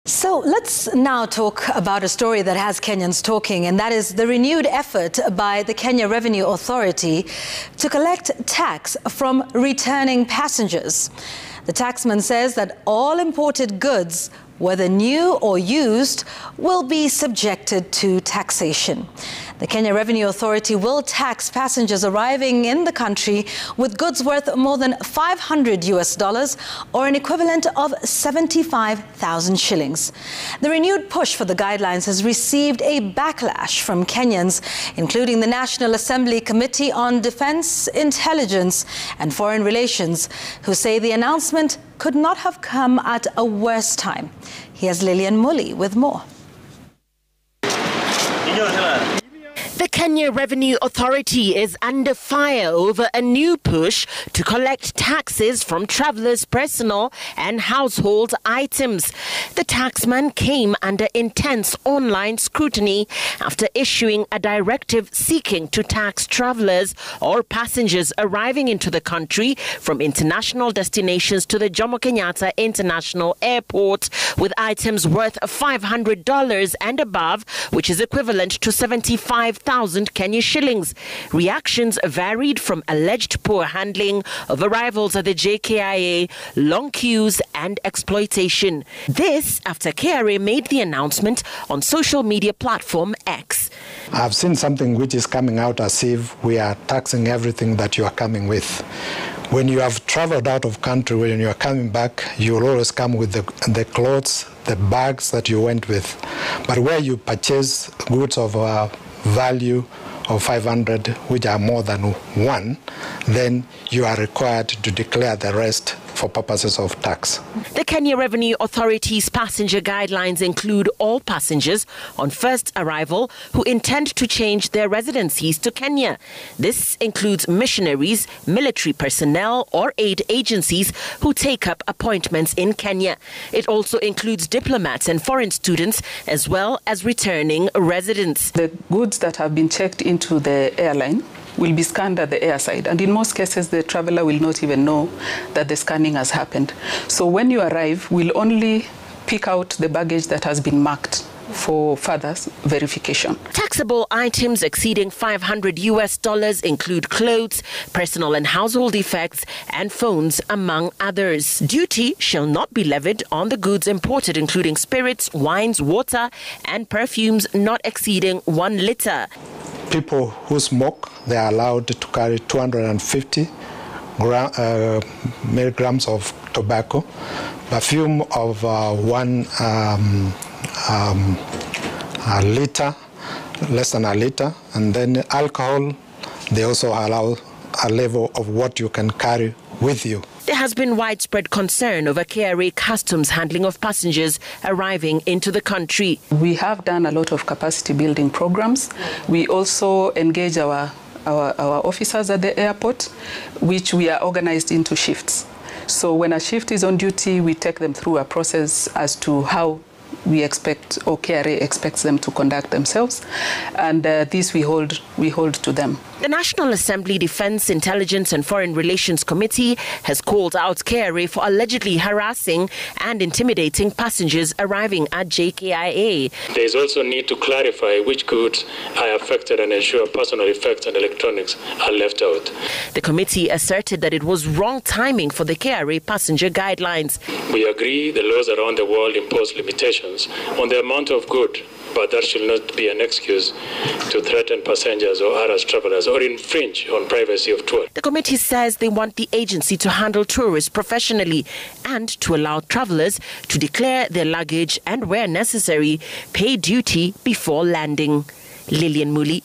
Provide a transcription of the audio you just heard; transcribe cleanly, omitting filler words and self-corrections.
So let's now talk about a story that has Kenyans talking, and that is the renewed effort by the Kenya Revenue Authority to collect tax from returning passengers. The taxman says that all imported goods, whether new or used, will be subjected to taxation. The Kenya Revenue Authority will tax passengers arriving in the country with goods worth more than $500 or an equivalent of 75,000 shillings. The renewed push for the guidelines has received a backlash from Kenyans, including the National Assembly Committee on Defense, Intelligence and Foreign Relations, who say the announcement could not have come at a worse time. Here's Lilian Mully with more. The Kenya Revenue Authority is under fire over a new push to collect taxes from travellers' personal and household items. The taxman came under intense online scrutiny after issuing a directive seeking to tax travellers or passengers arriving into the country from international destinations to the Jomo Kenyatta International Airport with items worth $500 and above, which is equivalent to 75,000 Kenya shillings. Reactions varied from alleged poor handling of arrivals at the JKIA, long queues and exploitation. This after KRA made the announcement on social media platform X. I've seen something which is coming out as if we are taxing everything that you are coming with. When you have traveled out of country, when you are coming back, you will always come with the clothes, the bags that you went with. But where you purchase goods of value of 500, which are more than one, then you are required to declare the rest for purposes of tax. The Kenya Revenue Authority's passenger guidelines include all passengers on first arrival who intend to change their residencies to Kenya. This includes missionaries, military personnel or aid agencies who take up appointments in Kenya. It also includes diplomats and foreign students as well as returning residents. The goods that have been checked into the airline will be scanned at the airside, and in most cases the traveller will not even know that the scanning has happened. So when you arrive, we'll only pick out the baggage that has been marked for further verification. Taxable items exceeding $500 include clothes, personal and household effects, and phones, among others. Duty shall not be levied on the goods imported, including spirits, wines, water, and perfumes not exceeding 1 liter. People who smoke, they are allowed to carry 250 milligrams of tobacco, perfume of 1 liter, less than a liter, and then alcohol, they also allow a level of what you can carry with you. There has been widespread concern over KRA customs handling of passengers arriving into the country. We have done a lot of capacity building programs. We also engage our officers at the airport, which we are organized into shifts. So when a shift is on duty, we take them through a process as to how we expect, or KRA expects them to conduct themselves, and this we hold to them. The National Assembly Defense, Intelligence and Foreign Relations Committee has called out KRA for allegedly harassing and intimidating passengers arriving at JKIA. There is also a need to clarify which goods are affected and ensure personal effects and electronics are left out. The committee asserted that it was wrong timing for the KRA passenger guidelines. We agree the laws around the world impose limitations on the amount of good, but that should not be an excuse to threaten passengers or harass travelers or infringe on privacy of tour. The committee says they want the agency to handle tourists professionally and to allow travelers to declare their luggage and, where necessary, pay duty before landing. Lilian Mully,